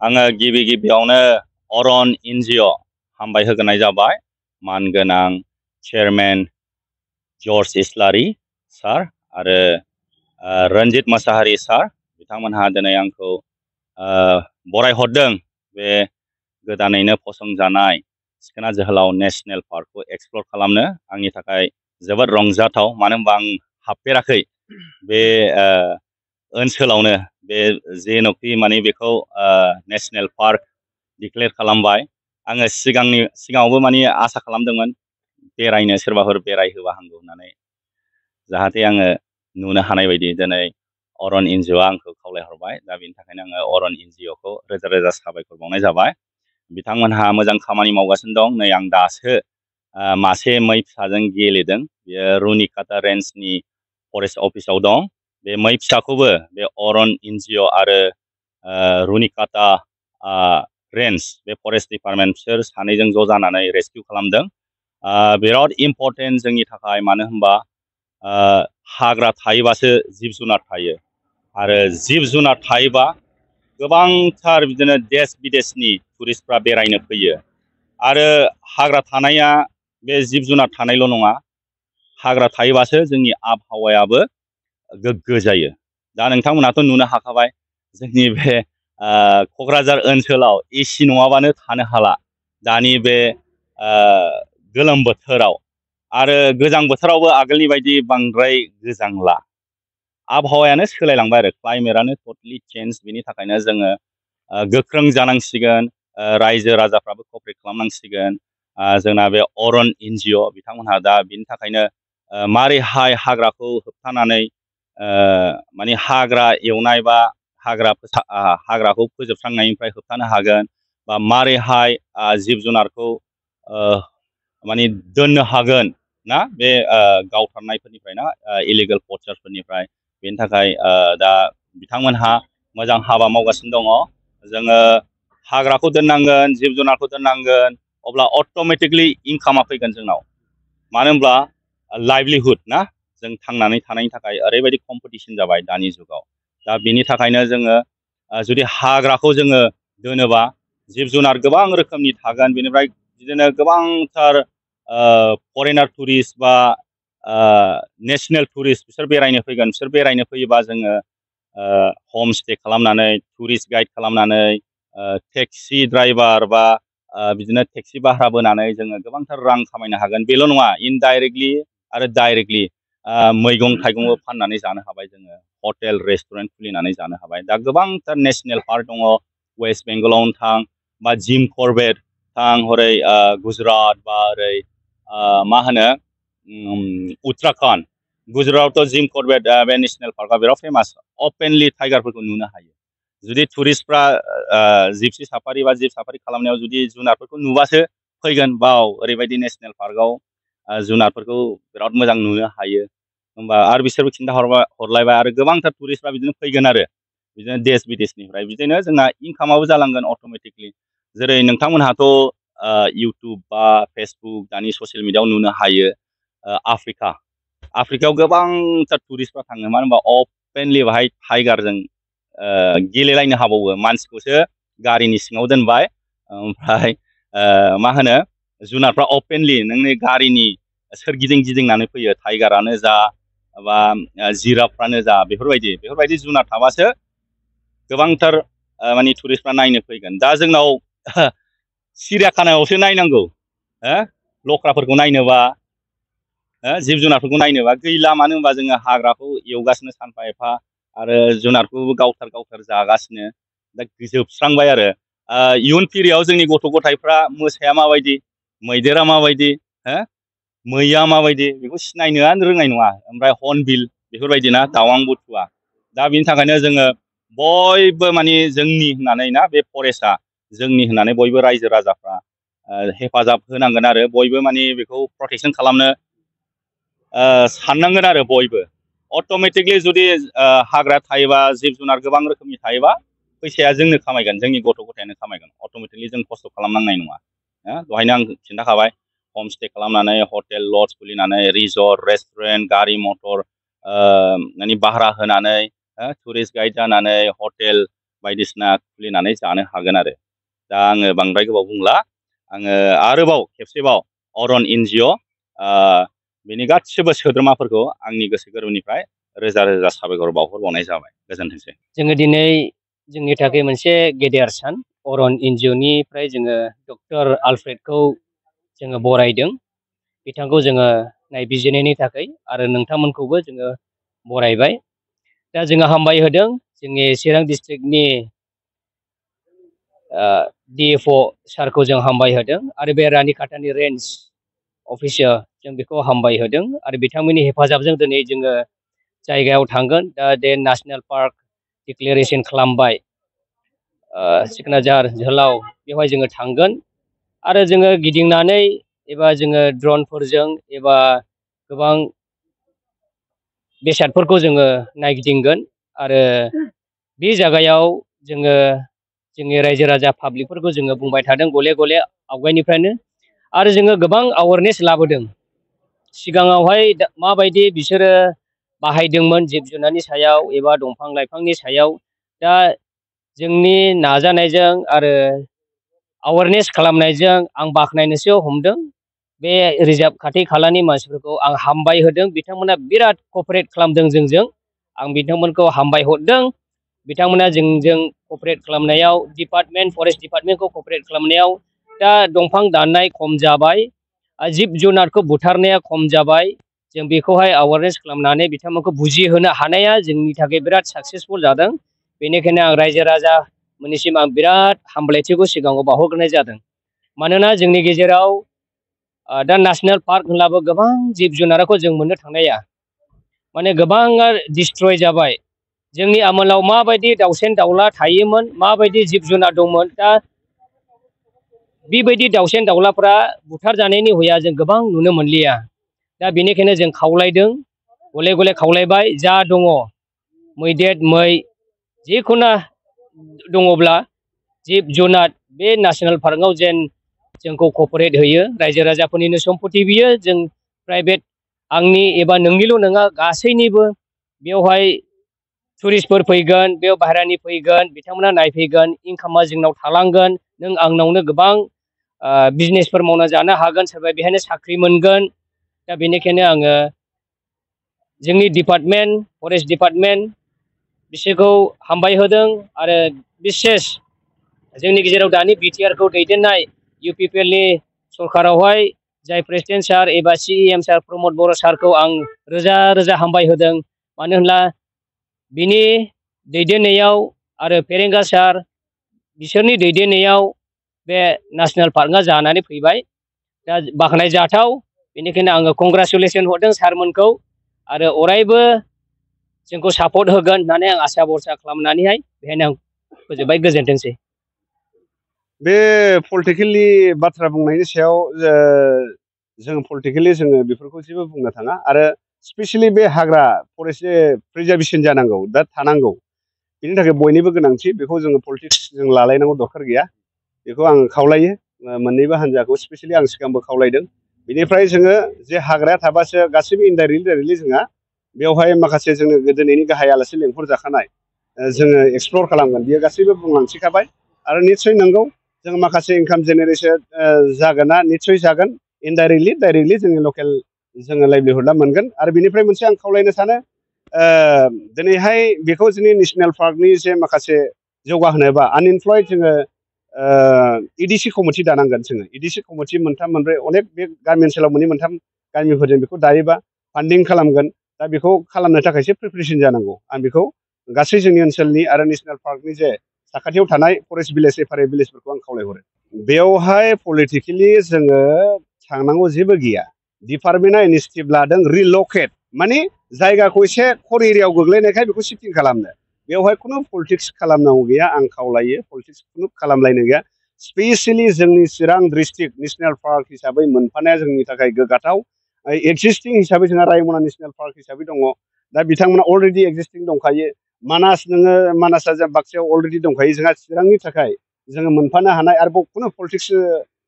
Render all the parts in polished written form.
आङो गिबि गिबियावनो अरन एनजिअ हामबाय होग्रोनाय जाबाय मानगोनां चेयारमेन जर्ज इस्लारि सार आरो रन्जित मोसाहारि सार बिथांमोनहा दिनै आंखौ बरायहरदों बे गोदानैनो फसंजानाय सिखोना जोहोलाव नेशनेल पार्कखौ एक्सप्लर खालामनो आंनि थाखाय जोबोद रंजाथाव मानो होनबा आं हाबफेराखै बे ओनसोलावनो बे जेन'खि माने बेखौ नेशनेल पार्क डिक्लेयार खालामबाय आङो सिगाङावबो माने आसा खालामदोंमोन बेरायनो सोरबाफोर बेरायहोबा हामगौ होननानै जाहाथे आङो नुनो हानाय बायदि दिनै अरन एनजिअआ आंखौ खावलायहरबाय दा बेनि थाखायनो आङो अरन एनजिअखौ रोजा रोजा साबायखर बावनाय जाबाय बिथांमोनहा मोजां खामानि मावगासिनो दं नै आं दासो मासे मै फिसाजों गेलेदों बेयो रुनिकाटा रेन्जनि फरेस्ट अफिसाव दं बे मै फिसाखौबो बे अरन एनजिअ आरो रुनिकाटा रेन्ज बे फरेस्ट डिपार्टमेन्ट बिसोर सानैजों ज' जानानै रेस्किउ खालामदों बिराद इम्परटेन्ट जोंनि थाखाय मानो होनबा हाग्रा थायोबासो जिब जुनार थायो आरो जिब जुनार थायोबा गोबांथार बिदिनो देश बिदेशनि टुरिस्टफ्रा बेरायनो फैयो आरो हाग्रा थानाया बे जिब जुनार थानायल' नङा हाग्रा थायोबासो जोंनि आबहावायाबो गोग्गो जायो दा नोंथांमोनाथ' नुनो हाखाबाय जोंनि बे क'क्राझार ओनसोलाव एसि नङाबानो थानो हाला दानि बे गोलोम बोथोराव आरो गोजां बोथोरावबो आगोलनि बायदि बांद्राय गोजांला आबहावायानो सोलायलांबाय आरो क्लाइमेटआनो टटलि चेन्ज बिनि थाखायनो जोङो गोख्रों जानांसिगोन रायजो राजाफ्राबो क'पारेट खालामनांसिगोन जोंना बे अरन एनजिअ बिथांमोनहा दा बिनि थाखायनो मारैहाय हाग्राखौ होबथानानै माने हाग्रा एवनाय बा हाग्राखौ फोजोबस्रांनायनिफ्राय होबथानो हागोन बा मारैहाय जिब जुनारखौ माने दोननो हागोन ना बे गावथारनायफोरनिफ्राय ना इलिगेल पचारफोरनिफ्राय बेनि थाखाय दा बिथांमोनहा मोजां हाबा मावगासिनो दङ जोङो हाग्राखौ दोननांगोन जिब जुनारखौ दोननांगोन अब्ला अट'मेटिकलि इनकामा फैगोन जोंनाव मानो होनब्ला लाइभलिहुड ना जों थांनानै थानायनि थाखाय ओरैबायदि कम्पिटिसन जाबाय दानि जुगाव दा बिनि थाखायनो जोङो जुदि हाग्राखौ जोङो दोनोबा जिब जुनार गोबां रोखोमनि थागोन बेनिफ्राय बिदिनो गोबांथार फरेनार टुरिस्ट बा नेसनेल टुरिस्ट बिसोर बेरायनो फैगोन बिसोर बेरायनो फैयोबा जोङो हम स्टे खालामनानै टुरिस्ट गाइड खालामनानै टेक्सि ड्राइभार बा बिदिनो टेक्सि भारा बोनानै जोङो गोबांथार रां खामायनो हागोन बेल' नङा इनडाइरेक्टलि आरो डाइरेक्टलि मैगं थाइगंबो फाननानै जानो हाबाय जोङो हटेल रेस्टुरेन्ट खुलिनानै जानो हाबाय दा गोबांथार नेसनेल पार्क दङ वेस्ट बेंगलावनो थां बा जिम करबेट थां हरै गुजरात बा ओरै मा होनो उत्तराखन्ड गुजरातआवथ' जिम करबेट बे नेसनेल पार्कआ बिराद फेमास अपेनलि टाइगारफोरखौ नुनो हायो जुदि टुरिस्टफ्रा जिपसि साफारि बा जिप साफारि खालामनायाव जुदि जुनारफोरखौ नुबासो फैगोन बाव ओरैबायदि नेसनेल पार्कआव जुनारफोरखौ बिराद मोजां नुनो हायो होमबा आरो बिसोरबो हरलायबाय आरो गोबांथार टुरिस्टफ्रा बिदिनो फैगोन आरो बिदिनो देश बिदेशनिफ्राय बिदिनो जोंना इनकामाबो जालांगोन अट'मेटिकलि जेरै नोंथांमोनहाथ' इउटुब बा फेसबुक दानि ससियेल मिडियाआव नुनो हायो आफ्रिकायाव गोबांथार टुरिस्टफ्रा थाङो मानो होनबा अपेनलि बाहाय टाइगारजों गेलेलायनो हाबावो मानसिखौसो गारिनि सिङाव दोनबाय ओमफ्राय मा होनो जुनारफ्रा अपेनलि नोंनि गारिनि सोरगिदिं गिदिंनानै फैयो टाइगारानो जा बा जिराफफ्रानो जा बेफोरबायदि जुनार थाबासो गोबांथार माने टुरिस्टफ्रा नायनो फैगोन दा जोंनाव सिरियाखानायावसो नायनांगौ लख्राफोरखौ नायनोबा जिब जुनारफोरखौ नायनोबा गैला मानो होनबा जोङो हाग्राखौ एवगासिनो सानफा एफा आरो जुनारखौबो गावथार जागासिनो दा जोबस्रांबाय आरो इयुन फिरियाव जोंनि गथ' गथायफ्रा मोसाया माबायदि मैदेरा माबायदि मैया माबायदि बेखौ सिनायनोआनो रोंनाय नङा ओमफ्राय हर्नबिल बेफोरबायदि ना दावां बुथुवा दा बिनि थाखायनो जोङो बयबो माने जोंनि होननानै ना बे फरेस्टआ जोंनि होननानै बयबो रायजो राजाफ्रा हेफाजाब होनांगोन आरो बयबो माने बेखौ प्रटेक्सन खालामनो साननांगोन आरो बयबो अट'मेटिकलि जुदि हाग्रा थायोबा जिब जुनार गोबां रोखोमनि थायोबा फैसाया जोंनो खामायगोन जोंनि गथ' गथायानो खामायगोन अट'मेटिकलि जों खस्थ' खालामनांनाय नङा दहायनो आं खिन्थाखाबाय हम स्टे खालामनानै हटेल लज खुलिनानै रिजर्ट रेस्टुरेन्ट गारि मटर माने भारा होनानै टुरिस्ट गाइड जानानै हटेल बायदिसिना खुलिनानै जानो हागोन आरो। दा आङो बांद्राय गोबाव बुंला, आङो आरोबाव खेबसेबाव अरन एनजिअ बिनि गासिबो सोद्रोमाफोरखौ आंनि गोसो गोरबोनिफ्राय रोजा रोजा साबायखर बावहरबावनाय जाबाय। गोजोनथोंसै। जोङो दिनै जोंनि थाखाय मोनसे गेदेर सान, अरन एनजिअनिफ्राय जोङो डक्टर आलफ्रेडखौ जोङो बरायदों। बिथांखौ जोङो नायबिजिरनायनि थाखाय आरो नोंथांमोनखौबो जोङो बरायबाय। दा जोङो हामबाय होदों जोंनि चिरां डिस्ट्रिक्टनि DFO सारखौ जों हामबाय होदों आरो बे रानिखाथानि रेन्ज अफिसार जों बेखौ हामबाय होदों आरो बिथांमोननि हेफाजाबजों दिनै जोङो जायगायाव थांगोन। दा बे नेसनेल पार्क डिक्लेरेसन खालामबाय सिकनाझार जोहोलाव, बेवहाय जोङो थांगोन आरो जोङो गिदिंनानै एबा जोङो ड्रनफोरजों एबा गोबां बेसादफोरखौ जोङो नायगिदिंगोन आरो बे जायगायाव जोङो जोंनि रायजो राजा पाब्लिकफोरखौ जोङो बुंबाय थादों गले गले आवगायनिफ्रायनो, आरो जोङो गोबां एवारनेस लाबोदों। सिगाङावहाय माबायदि बिसोरो बाहायदोंमोन जिब जुनारनि सायाव एबा दंफां लाइफांनि सायाव, दा जोंनि नाजानायजों आरो एवारनेस खालामनायजों आं बाख्नायनोसो हमदों। बे रिजार्भ खाथि खालानि मानसिफोरखौ आं हामबाय होदों, बिथांमोना बिराद कपारेट खालामदों जोंजों, आं बिथांमोनखौ हामबाय हरदों। बिथांमोना जोंजों कपारेट खालामनायाव डिपार्टमेन्ट फरेस्ट डिपार्टमेन्टखौ कपारेट खालामनायाव दा दंफां दाननाय खम जाबाय, जिब जुनारखौ बुथारनाया खम जाबाय। जों बेखौहाय एवारनेस खालामनानै बिथांमोनखौ बुजिहोनो हानाया जोंनि थाखाय बिराद साक्सेसफुल जादों। बेनिखायनो आं रायजो राजा मोननिसिम आं बिराद हामलायथिखौ सिगाङाव बावहरग्रोनाय जादों। मानोना जोंनि गेजेराव दा नेसनेल पार्क होनब्लाबो गोबां जिब जुनारखौ जों मोननो थांनाया माने गोबाङा डिस्ट्रय जाबाय। जोंनि आमोलाव माबायदि दाउसेन दाउला थायोमोन, माबायदि जिब जुनार दंमोन, दा बेबायदि दाउसेन दाउलाफ्रा बुथार जानायनि हुया जों गोबां नुनो मोनलिया। दा बेनिखायनो जों खावलायदों, गले गले खावलायबाय, जा दङ मैदेर मै जिखुनु दङब्ला जिब जुनार बे नेसनेल पार्कआव जेन जोंखौ कपारेट होयो। रायजो राजाफोरनिनो सम्पति बियो, जों प्राइभेट आंनि एबा नोंनिल' नङा गासैनिबो। बेवहाय टुरिस्टफोर फैगोन, बेयाव बाहेरानि फैगोन, बिथांमोना नायफैगोन, इनकामा जोंनाव थालांगोन, नों आंनावनो गोबां बिजनेसफोर मावना जानो हागोन, सोरबा बेहायनो साख्रि मोनगोन। दा बेनिखायनो आङो जोंनि डिपार्टमेन्ट फरेस्ट डिपार्टमेन्ट बिसोरखौ हामबाय होदों आरो बिसेस जोंनि गेजेराव दानि बिटिआरखौ दैदेननाय इउपिपिएलनि सरकारावहाय जाय प्रेसिडेन्ट सार एबा CEM सार प्रमद बर' सारखौ आं रोजा रोजा हामबाय होदों। मानो होनब्ला बिनि दैदेननायाव आरो फेरेंगा सार बिसोरनि दैदेननायाव बे नेसनेल पार्कआ जानानै फैबाय। दा बाख्नायजाथाव, बेनिखायनो आङो कंग्रेसुलेसन हरदों सारमोनखौ आरो अरायबो जोंखौ सापर्ट होगोन होननानै आं आसा भरसा खालामनानैहाय बेहायनो आं फोजोबबाय। गोजोनथोंसै। बे पलिटिकेलि बाथ्रा बुंनायनि सायाव जों पलिटिकेलि जोङो बेफोरखौ जेबो बुंनो थाङा आरो स्पेसियेलि बे हाग्रा फरेस्ट प्रिजार्भेसन जानांगौ, दा थानांगौ, बेनि थाखाय बयनिबो गोनांथि। बेखौ जोङो पलिटिक्स जों लालायनांगौ दरखार गैया, बेखौ आं खावलायो मोननैबो हान्जाखौ। स्पेसियेलि आं सिगांबो खावलायदों। बेनिफ्राय जोङो जे हाग्राया थाबासो गासैबो इनडाइरेक्टलि जोंहा बेवहाय माखासे जोङो गोदोनि गाहाय आलासि लेंहर जाखानाय जोङो एक्सप्लर खालामगोन, बियो गासैबो बुंलांथिखाबाय। आरो निस्सय नंगौ, जों माखासे इनकाम जेनेरेसन जागोना निस्सय जागोन। इनडाइरेक्टलि डाइरेक्टलि जोंनि लकेल जोङो लाइभलिहुडआ मोनगोन। आरो बेनिफ्राय मोनसे आं खावलायनो सानो, दिनैहाय बेखौ जोंनि नेसनेल पार्कनि जे माखासे जौगाहोनोबा आनइमप्लयड जोङो EDC कमिटि दानांगोन। जोङो EDC कमिटि मोनथाम मोनब्रै अनेक बे गामि ओनसोलाव मोननै मोनथाम गामिफोरजों बेखौ दायोबा फान्डिं खालामगोन। दा बेखौ खालामनो थाखायसो प्रिपेरेसन जानांगौ। आं बेखौ गासै जोंनि ओनसोलनि आरो नेसनेल पार्कनि जे साखाथियाव थानाय फरेस्ट भिलेज एफारेस्ट भिलेजफोरखौ आं खावलायहरो। बेवहाय पलिटिकेलि जोङो थांनांगौ जेबो गैया। डिपार्टमेन्टआ इनिसियेटिभ लादों रिलकेट, माने जायगाखौ एसे कर एरियायाव गोग्लैनायखाय बेखौ शिफ्टिं खालामनो। बेवहाय खुनु पलिटिक्स खालामनांगौ गैया। आं खावलायो, पलिटिक्स खुनु खालामलायनो गैया। स्पेसियेलि जोंनि चिरां डिस्ट्रिक्ट नेसनेल पार्क हिसाबै मोनफानाया जोंनि थाखाय गोग्गाथाव। एक्जिस्टिं हिसाबै जोंहा रायमना नेसनेल पार्क हिसाबै दङ। दा बिथांमोना अलरेडि एक्जिस्टिं दंखायो। मानास नोङो मानासआ जों बाक्सायाव अलरेडि दंखायो। जोंहा चिरांनि थाखाय जोङो मोनफानो हानाय आरोबाव खुनु पलिटिक्स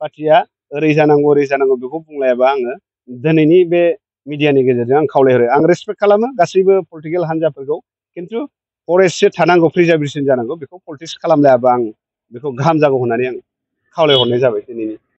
पार्टिया ओरै जानांगौ ओरै जानांगौ बेखौ बुंलायाबा आङो दिनैनि बे मिडियानि गेजेरजों आं खावलायहरो। आं रेसपेक्ट खालामो गासैबो पलिटिकेल हान्जाफोरखौ, खिन्थु फरेस्टसो थानांगौ प्रिजार्भेसन जानांगौ बेखौ पलिटिक्स खालामलायाबा आं बेखौ गाहाम जागौ होननानै आं खावलायहरनाय जाबाय दिनैनि